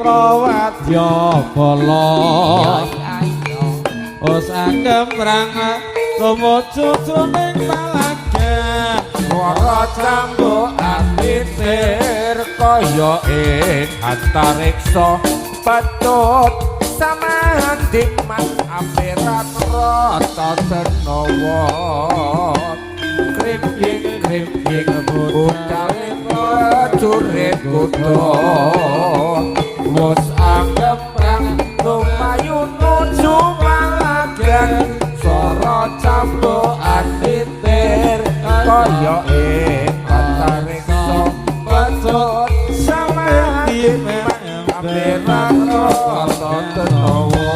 Prawadya bala Os gembrang tumuju ning talaga swara cambukan titir kaya ing antariksa patut samahan dikmat ampiran rata senawa kripik budale prajurit kuda wis anggeprang lumayu nuju palagan swara cambukan titir kaya ing antariksa patut samahan dikmat ampiran rata senawa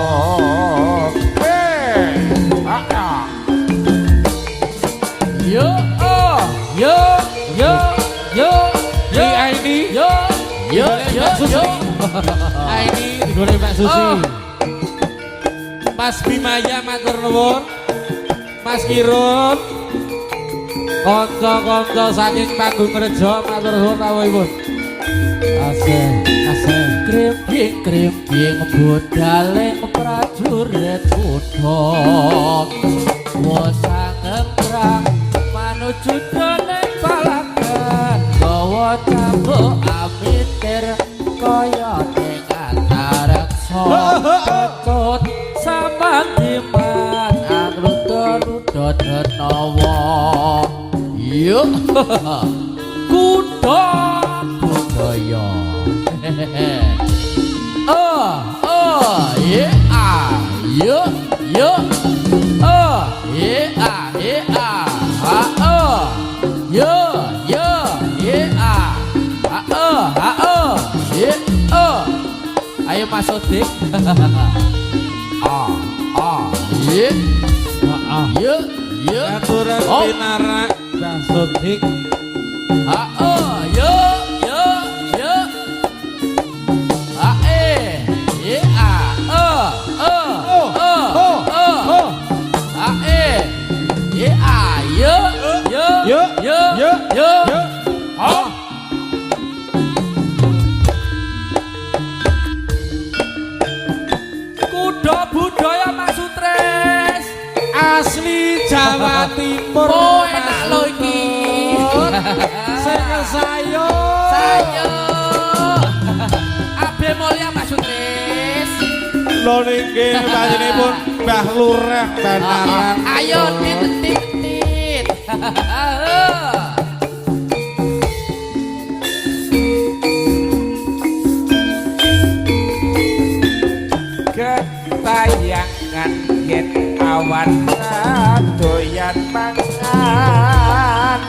Ini digoreng Pak Susi. Mas Bimaya matur nuwun. Mas Kirun. Kanca-kanca saking Panggung Rejo matur nuwun rawuhipun. Asih. Krimping budale prajurit kuda. Wis angeprang manuju ning palagan gawa cambuk amitir kaya ning antareksa patut sampeyan diman angruda denawa yuk kuda budaya ayo Mas Odik aturan pinarak Mas Odik kuda budaya Mas Sutres asli Jawa Timur enak lho iki sing sayo abe mulya Mas Sutres lho niki panjenenganipun Mbah Lurah Banaran ayo tit ketayangan yen awan doyan mangan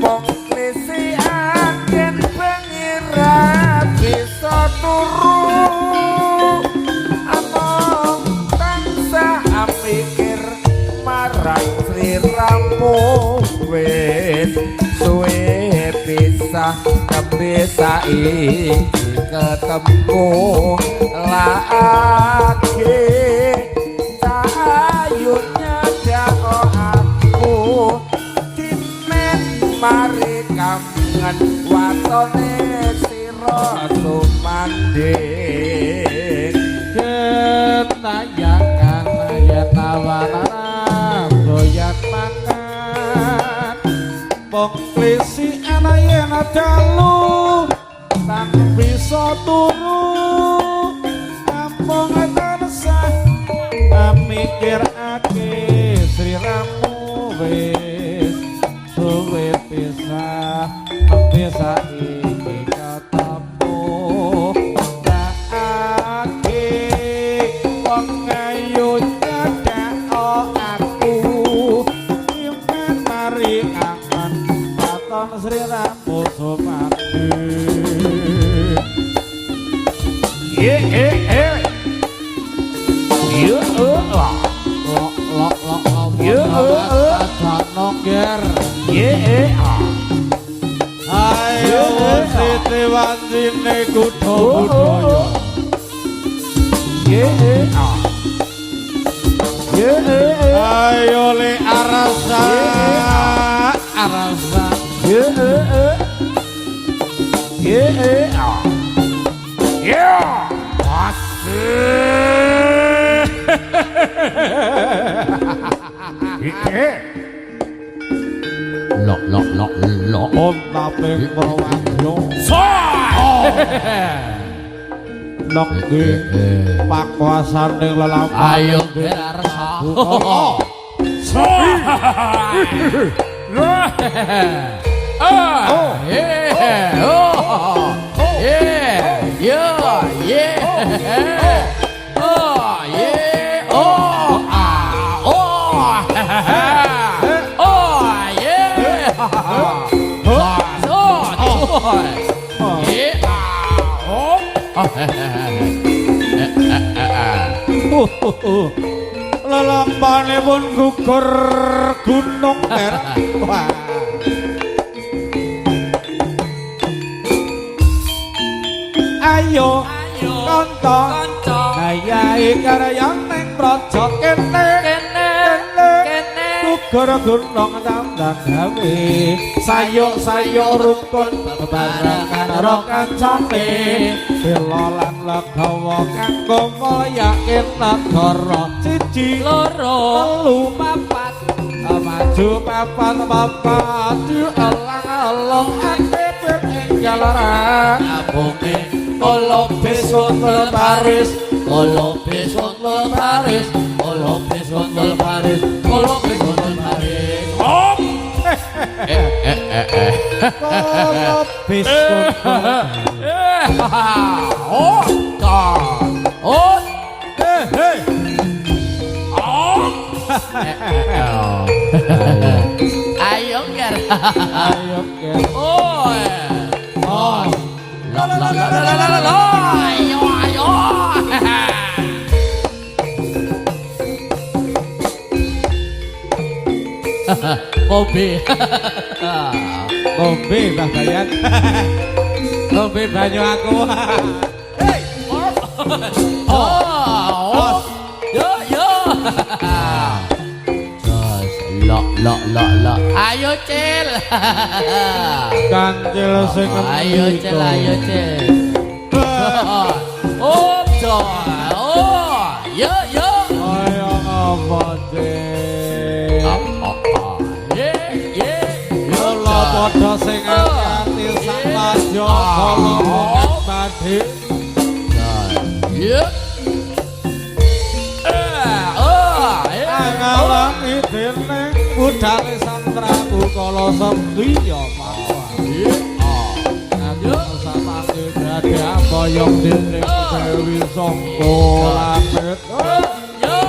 mong klisi angin pengira bisa turu among tansah mikir marang sliramu wis suwe pisah kepisah iki ketemu lagi sayurnya dao aku kimen mari kangen watone sira sumanding ketayangan yen awan doyan mangan wong klisi ana yen dalu tan bisa turu ampung tansah mikirake sliramu wis suwe pisah iki ketemu lagi wong ayu nyadao aku impen mari angan katon sliramu sumati ayo siti wancine kuda budaya ayo le arasa yeah Lok. Ontaping prawanyo. Nok iki pakuasaning lelampahan. Ayo Gerarsa. Lelampahane pun gugur gunung Wah. Ayo kanca gayahe karyan ning praja kene gugur gunung tambang gawe sayuk rukun bebarengan karo kancane bela lan legawa kanggo mulyaken negara siji loro telu papat maju papat elang-elang akeh ing jalaran abunge Olo besok Paris, olo besok Paris, olo besok Paris, olo besok Paris. Hop! Olo besok Paris. Oh, oh, hey. Oh. Ayo ger. Oh. Oh. Ayo. Kopi. Kopi Mbah Bayan. Kopi banyu aku. Hey. Oh. Yo. Lok. Ayo Cil. Kancil sing Ayo Cil. Oh, yo. Ayo ngapa Cil? Yo lo padha sing ati samaja kala badhe. Yo. Ngalami dening budale Sang Prabu Kala Sembiya Mawa. Yo samangke dadi amboyong dening Dewi Sangga Langit. Yo.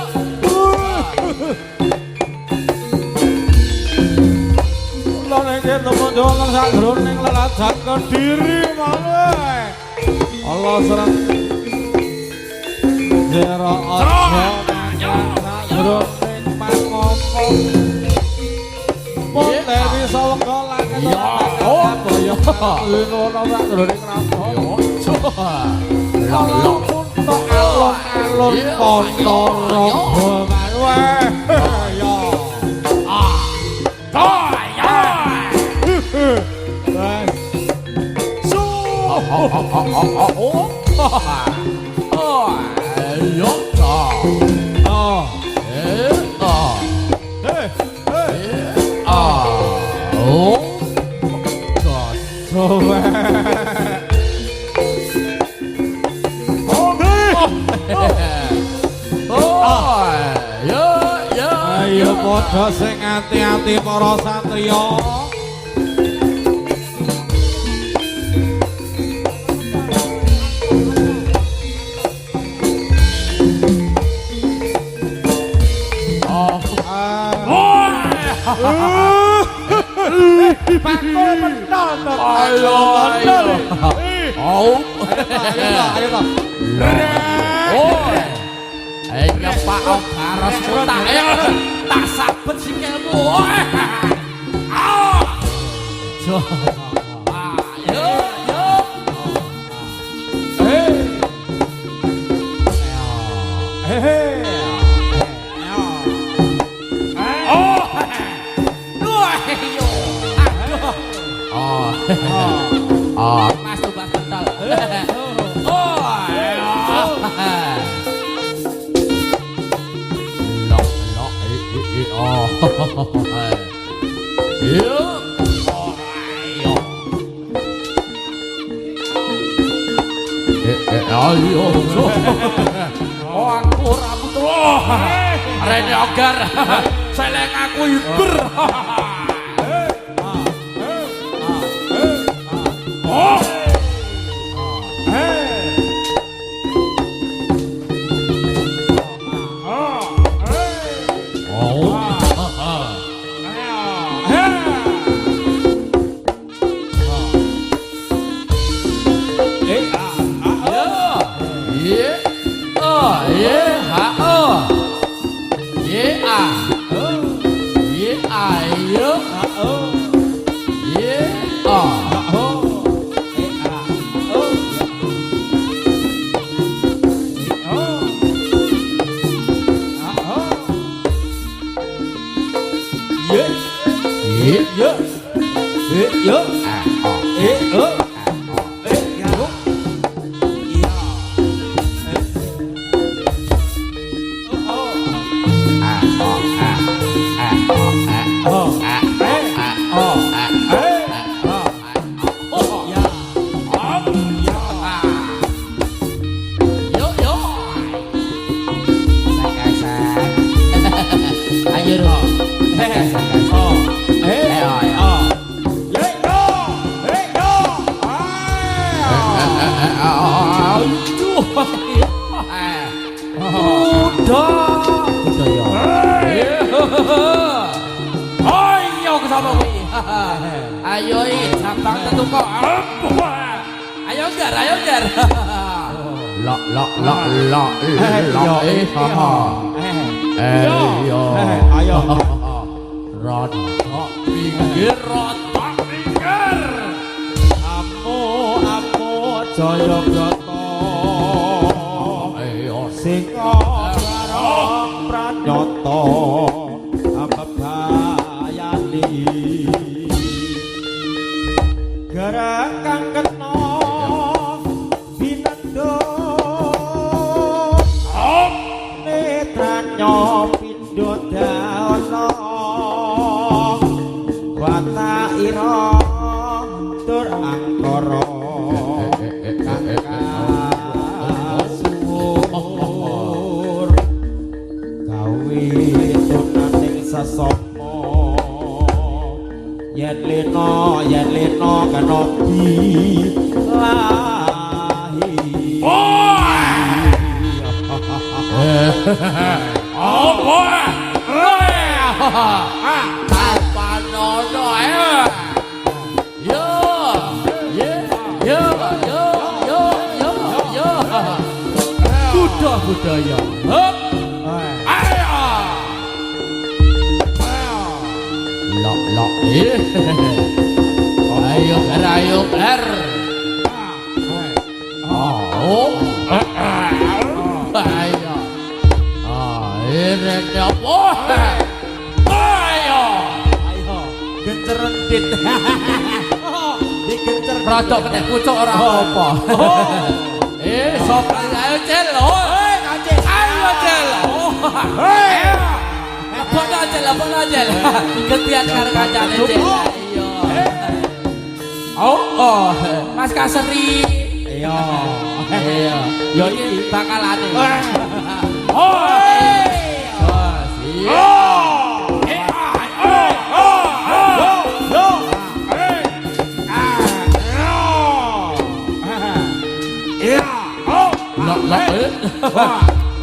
Kula nek temen sakjroning lelajan Kediri malih. Allah serang Jero aja sakjroning pangomong. Dewi Sangga Langit. Yo. Ngono sakjroning Raja. Alon kono rogo manwe. Yo. Ayo padha sing ati-ati para satriya. Pakul menton. Ayo. Ayo. Ayo Pak Om harus putar. Tak sabet sikilmu. Ayo. Mas tuh bas kental. Yo. Ayo. Oh aku rambut roh. Rene ogar. Seleng aku hiber. Oh. Ayo sampang tentu kok. Ayo gar. Lok. Ayo. Rotok pinggir. Amu jaya brata. Sing barang pranyata. Gerakan kena binando netranya pindho dawana wata ira tur angkara kasuwur gawe tunaning sesama yen lena kena dilahi oh boy apa nono yo budaya lok ayo ler oh ayo ini apa ayo gencerendit digencer rodok kena pucuk ora apa sapa ayo cel ayo cel Apa aja getian karo kancane cek. Iya. Oh, Mas Kaseri. Iya. Yo iki bakalane. Oh.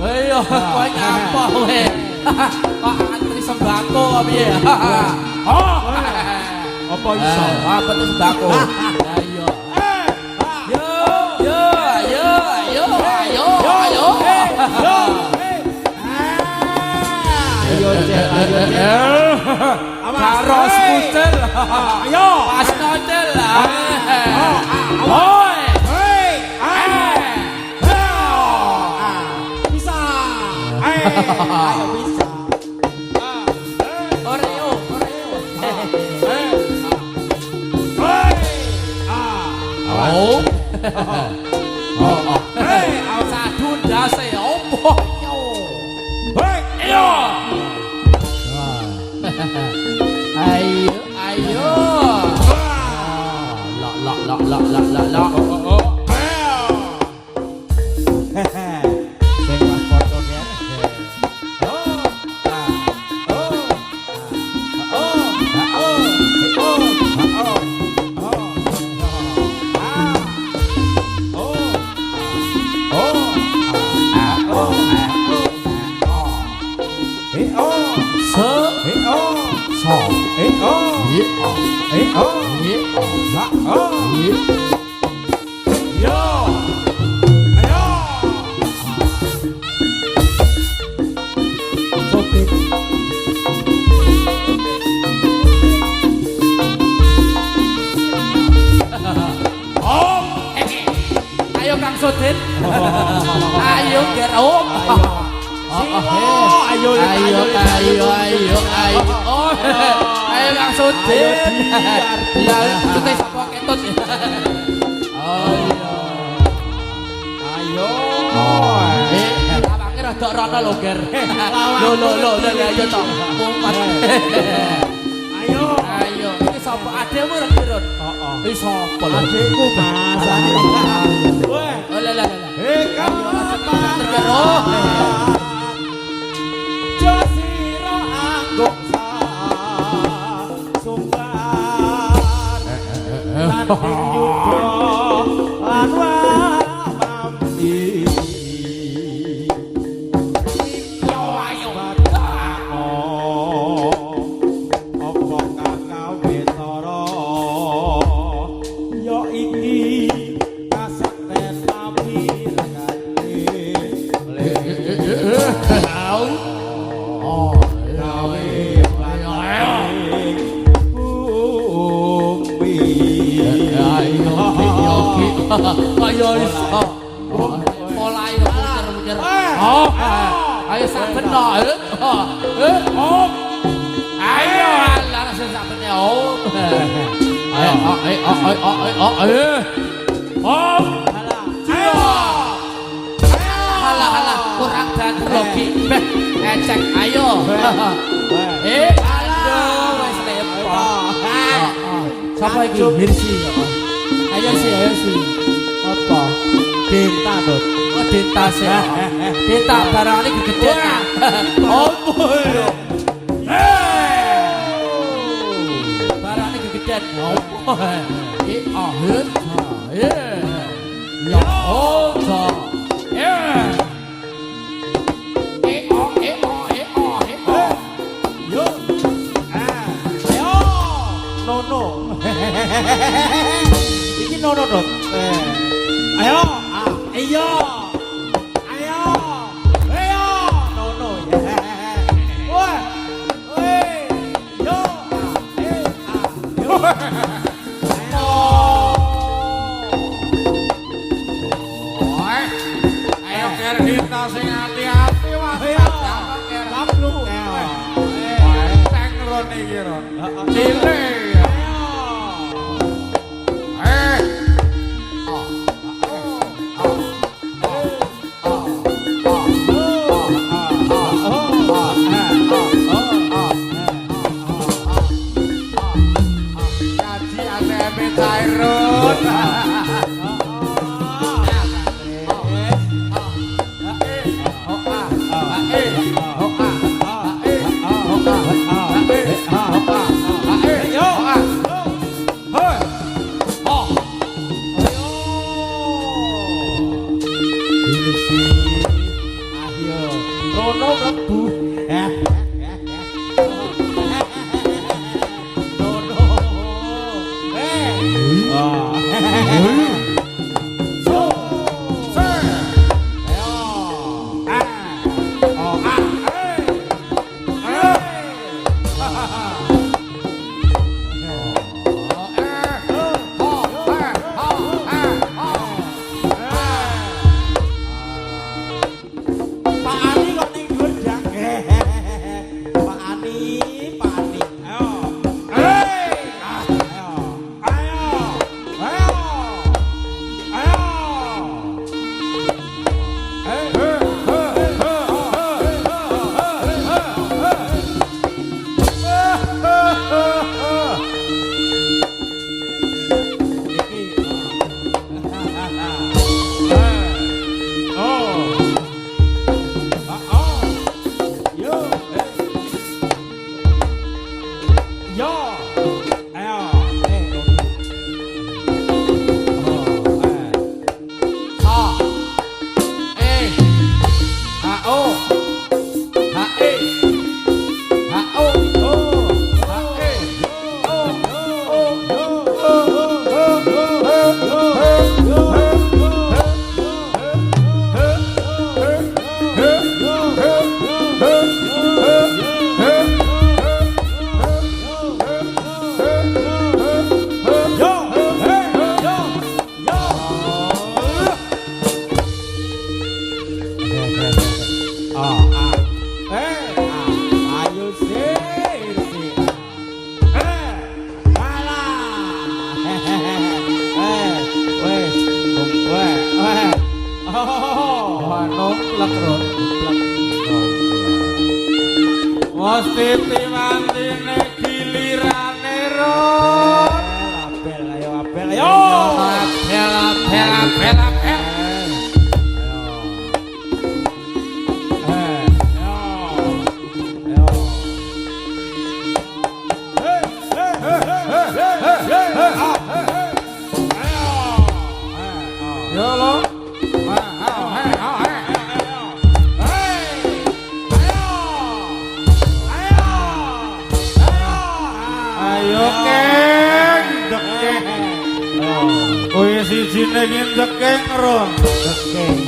Ayo, kowe nyapa kowe? Kok antri sembako piye? Oh. Apa iso? Apa sembako? Ayo. Ayo, Karos kucel. Ayo. Pas kucel. Oi. Bisa. Ayo bisa. Oreo. Oh. Hei, sadu ndase opo yo. Hei, yo. la. Sing pas foto ya. Ayo Kang Sudin. Ayo ger om. Ayo. Oh, ayo Kang Sudin. Lah kita sapa ketut. Ayo. Awake rada rono lho ger. Lho ayo to. Mumpet. Ayo. Iki sapa adekmu ra Kirun? Heeh. Iki sapa lho? Adekku Mas. Weh. Oh lah. Kapan Josiro angguk sungkan lan yuda anwar mampi ayo opo kakawe tara yo iki kasakten api Ayo iso. Mulai muter-muter. Oh. Ayo saben no. Oh. Ayo langsung saben oh. Ayo. Oh. Halah kurang dan grogi. Ecek ayo. Aduh wis lepok. Sapa iki? Hirsi. Ayo sih. Apa? Denta Dut. Oh denta sih. Denta barangane gegedean. Opo lho? Barangane gegedean. Opo? Ahir. Ya Allah. Yo. Ayo. Nono. Iki nono Dut. Ayo. Ayo. Nono ya. Woi. Yo. Yo. Ayo ker kita sing hati-hati Mas. Kapluk. Teng rone iki ron. Cilik. Rono mlebu. Pak Ali kok ning dhuwur jang. O H E H O H E Ayo sih. Mesti tiwantine gilirane ron. Apel ayo apel ayo. Apel. Yo lo. Ayo keng dekeng. Kowe sijine iki dekeng ron. Dekeng.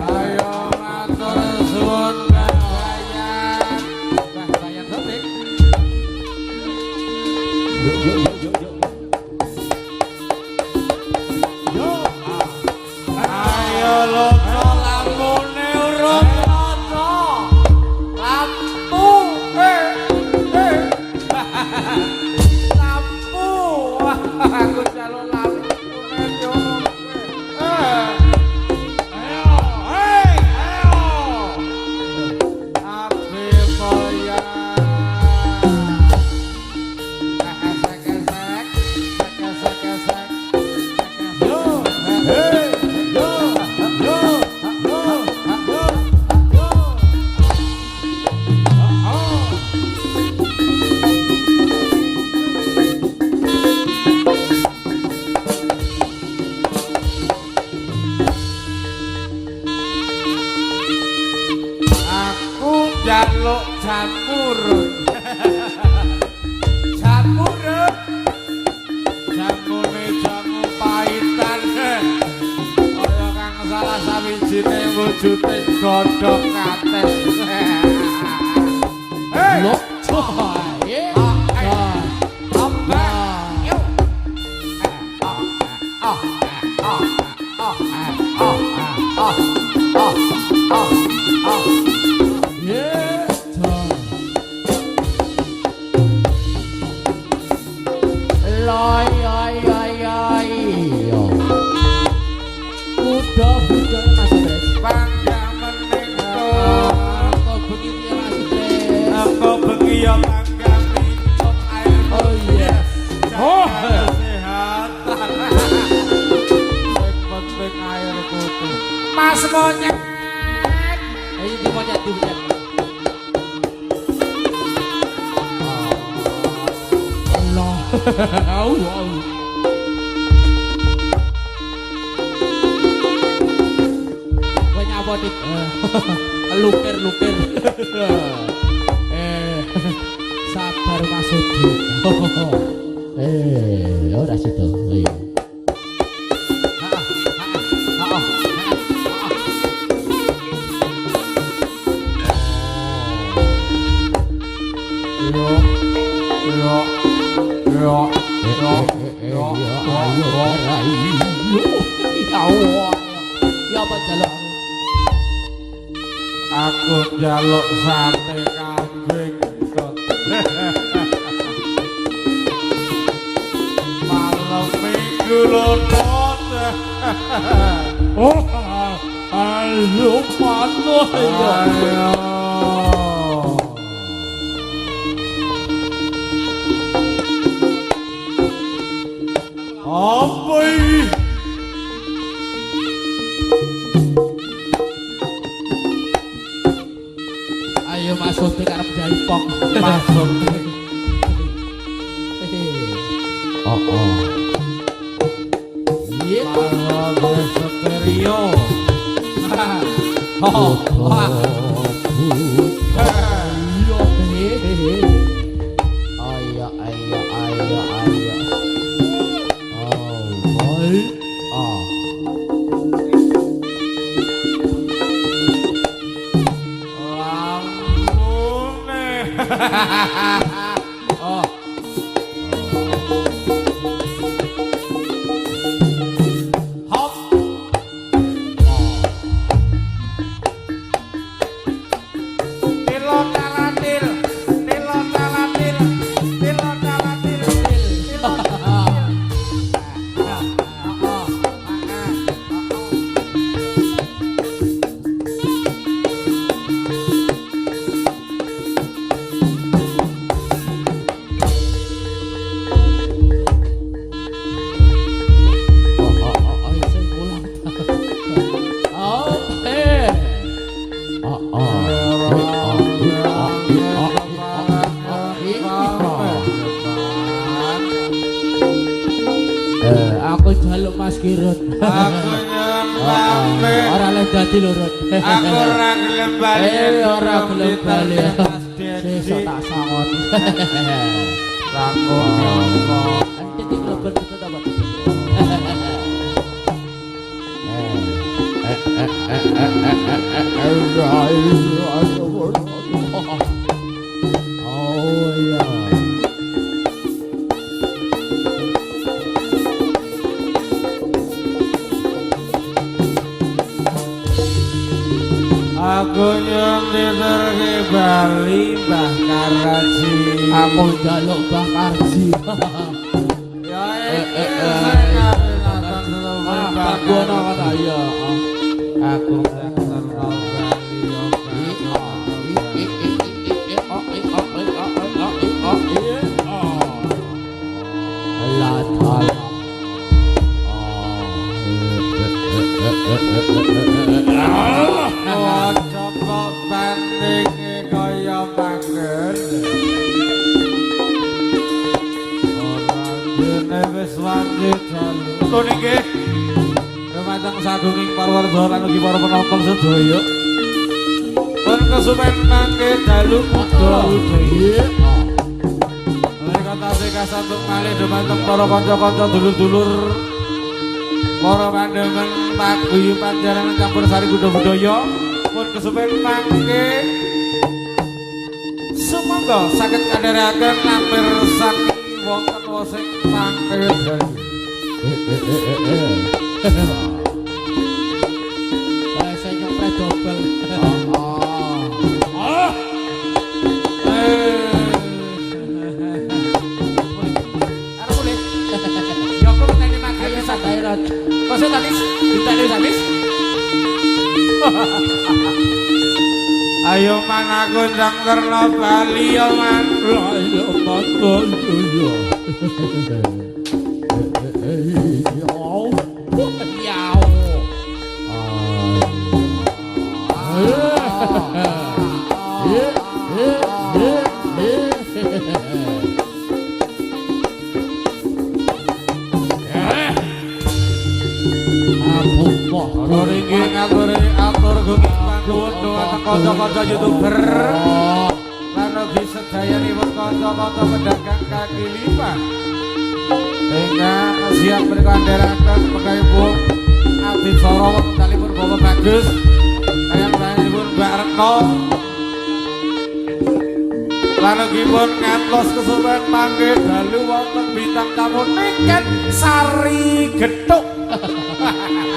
Ayo matur suwun bayan. Bayan sotik. Ayo loco lampune urung loco. Lampu. Lampu. Aku calon lampune yo. Ayo, ayo. Api moya. Kesek. Yo, hey, yo. Aku jaluk jamur. Jamur. Jamune jamu paitan. Kaya kang salah sawijine wujude godhog kates. Hey! Loh, coy. Udah masuk Bres. Panjang mening Kok begini ya masuk Bres. aku bengi ya tangga minum air Oh yes. oh kesehatan. Yang penting air putih. Mas monyet. Ayo di monyet. Allah. Allah. Banyak apa dik? Lukir. Sabar Mas Udi. Ora situ. Ayo. Aku njaluk sate kambing kot. Malam minggu lonot. Oh, ayo panuh ya. Ayo. Apa ini? Ayo masuk ke arep jahit pok. masuk. Iya. Kalau stereo. Oh, wah. Ayo. Oh, baik. Lambune. Oh. Hop. Tilon talatil. Tilon talatil. Tilon talatil. Tilon Aku jaluk Mas Kirut. Aku nyembah. Ora le dadi lurut. Aku ora gelem bali. Ora gelem bali. Mas Dedi. Sesuk tak sangon. Aku nyembah. Titik lebar kita dapat. Oh iya. Aku nyembah Bali Mbah Karaji. Aku jaluk Mbah Karji. Ya Aku ana kata iya. Aku terkenal coba bandingi kaya manggen. Orang dene wis wanci dalu. Ngono nggih. Dumateng sagunging para warga lan ugi para penonton sedaya. Pun kesupen mangke dalu padha udaya. Mereka tasih kasantuk malih dumateng para kanca-kanca dulur-dulur. Para pandemen paguyuban jaran campur sari budaya. Pun kesupen mangke sumangga saged kandharaken lampir saking wonten wosing mangke dalu. Saya nyopret dobel. Arep mulih. Ya kok teni mangke Ayo santai Rod. Kose tanis, ditani tanis. Ayo man aku ndang terno Bali yo man. Ayo matur yo. Atur gunging pangkuwun dhumateng kanca-kanca YouTuber. Lan ugi sedayanipun kanca-kanca pedagang kaki lima. Ingkang siap menika andharaken pegayipun Adicara wektalipun Bapak Bagus. Kayang panjenenganipun Mbak Retno. Lan ugi pun ngantos kesuwen mangke dalu wonten bintang tamu Niken Sari Gethuk.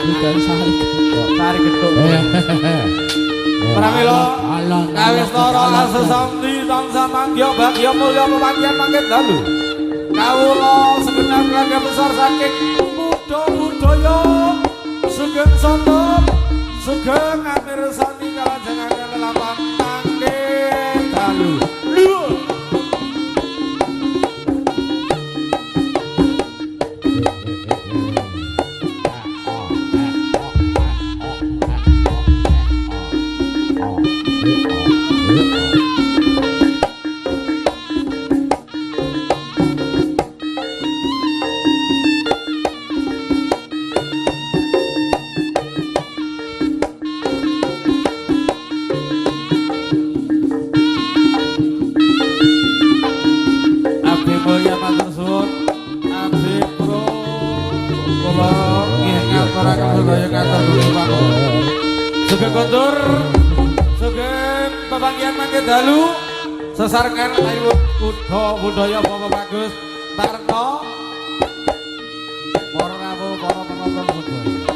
Bukan sari gedok. Sari Gethuk. Pramila kawistara asesamdi tansah mangya bagya mulya pepanggihan mangke dalu. Kawula segenap keluarga besar saking budaya sugeng sonten sugeng amirsani kalajengaken lelampahan mangke dalu. Sugeng kondur, sugeng pepanggihan mangke dalu, sesarkan ayu kuda budaya Bapak Bagus Tarno. Para rawuh para penonton budaya.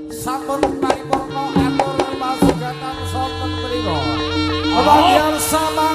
Sampun paripurna atur pasugatan sonten mriku. Pepanggihan sama